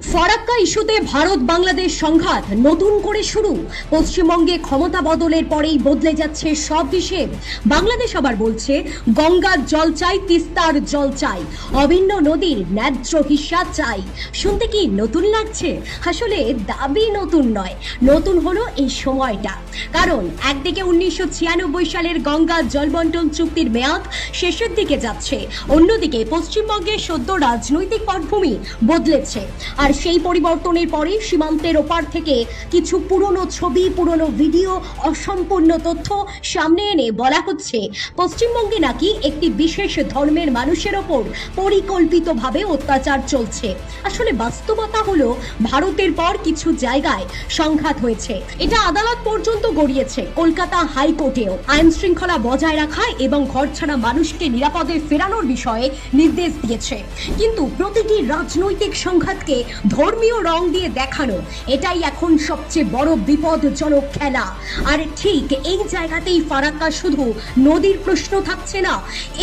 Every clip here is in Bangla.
ফারাক্কা ইস্যুতে ভারত বাংলাদেশ সংঘাত নতুন করে শুরু। পশ্চিমবঙ্গে ক্ষমতা বদলের পরেই বদলে যাচ্ছে সব হিসেব। বাংলাদেশ আবার বলছে গঙ্গার জল চাই, তিস্তার জল চাই, অভিন্ন নদীর ন্যায্য হিস্সা চাই। শুনতে কি নতুন লাগছে? আসলে দাবি নতুন নয়, নতুন হলো এই সময়টা। কারণ একদিকে 1996 সালের গঙ্গা জল বন্টন চুক্তির মেয়াদ শেষের দিকে যাচ্ছে, অন্যদিকে পশ্চিমবঙ্গের সদ্য রাজনৈতিক পটভূমি বদলেছে। আর সেই পরিবর্তনের পরে সীমান্তের ওপার থেকে কিছু পুরনো ছবি, পুরনো ভিডিও, অসম্পূর্ণ তথ্য সামনে এনে বলা হচ্ছে পশ্চিমবঙ্গে নাকি একটি বিশেষ ধর্মের মানুষের ওপর পরিকল্পিতভাবে অত্যাচার চলছে। আসলে বাস্তবতা হলো ভারতের পর কিছু জায়গায় সংঘাত হয়েছে, এটা আদালত পর্যন্ত গড়িয়েছে। কলকাতা হাইকোর্টেও আইন শৃঙ্খলা বজায় রাখা এবং ঘরছাড়া মানুষকে নিরাপদে ফেরানোর বিষয়ে নির্দেশ দিয়েছে। কিন্তু প্রতিটি রাজনৈতিক সংঘাতকে ধর্মীয় রং দিয়ে দেখানো, এটাই এখন সবচেয়ে বড় বিপদজনক খেলা। আর ঠিক এই জায়গাতেই ফারাক্কা শুধু নদীর প্রশ্ন থাকছে না,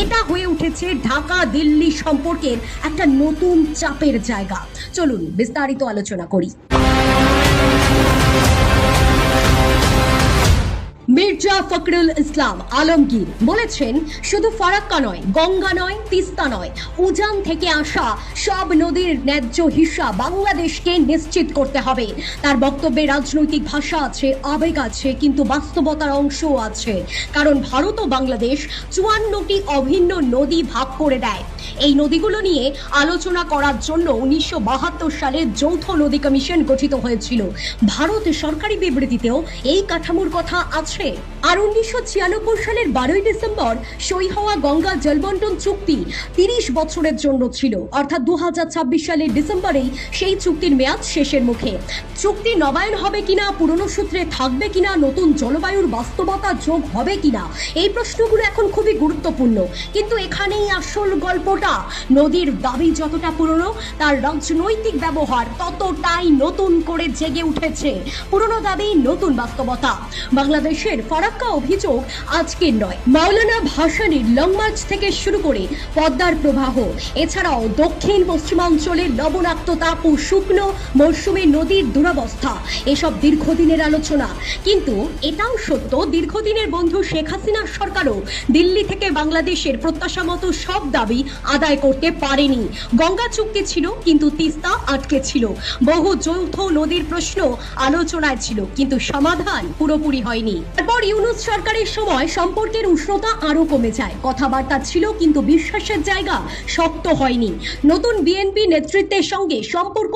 এটা হয়ে উঠেছে ঢাকা দিল্লি সম্পর্কের একটা নতুন চাপের জায়গা। চলুন বিস্তারিত আলোচনা করি। মির্জা ফখরুল ইসলাম আলমগীর বলেছেন, শুধু ফারাক্কা নয়, গঙ্গা নয়, তিস্তা নয়, উজান থেকে আসা সব নদীর ন্যায্য হিস্সা বাংলাদেশকে নিশ্চিত করতে হবে। তার বক্তব্যে রাজনৈতিক ভাষা আছে, আবেগ আছে, কিন্তু বাস্তবতার অংশও আছে। কারণ ভারত ও বাংলাদেশ 54টি অভিন্ন নদী ভাগ করে দেয়। এই নদীগুলো নিয়ে আলোচনা করার জন্য 1972 সালে যৌথ নদী কমিশন গঠিত হয়েছিল। ভারত সরকারি বিবৃতিতেও এই কাঠামোর কথা আছে। আর 1996 সালের 12 ডিসেম্বর সই হওয়া গঙ্গা জলবন্টন চুক্তি 30 বছরের জন্য ছিল, অর্থাৎ 2026 সালের ডিসেম্বরেই সেই চুক্তির মেয়াদ শেষের মুখে। চুক্তি নবায়ন হবে কিনা, পুরনো সূত্রে থাকবে কিনা, নতুন জলবায়ুর বাস্তবতা যোগ হবে কিনা, এই প্রশ্নগুলো এখন খুবই গুরুত্বপূর্ণ। কিন্তু এখানেই আসল গল্পটা। নদীর দাবি যতটা পুরনো, তার রাজনৈতিক ব্যবহার ততটাই নতুন করে জেগে উঠেছে। পুরনো দাবি, নতুন বাস্তবতা। বাংলাদেশের ফারাক্কা অভিযোগ আজকের নয়। মাওলানা ভাসানীর লং মার্চ থেকে শুরু করে পদ্মার প্রবাহ, এছাড়াও দক্ষিণ পশ্চিমাঞ্চলের লবণাক্ততা ও শুকনো মরশুমে নদীর দুরবস্থা, এসব দীর্ঘদিনের আলোচনা। কিন্তু এটাও সত্য, দীর্ঘদিনের বন্ধু শেখ হাসিনার সরকারও দিল্লি থেকে বাংলাদেশের প্রত্যাশা মতো সব দাবি আদায় করতে পারেনি। গঙ্গা চুক্তি ছিল, কিন্তু তিস্তা আটকে ছিল। বহু যৌথ নদীর প্রশ্ন আলোচনায় ছিল, কিন্তু সমাধান পুরোপুরি হয়নি। তারপর ইউনূস সরকারের সময় সম্পর্কের উষ্ণতা আরো কমে যায়। কথাবার্তা ছিল, কিন্তু বিশ্বাসের জায়গা শক্ত হয়নি। নতুন বিএনপি নেতৃত্বের সঙ্গে সম্পর্ক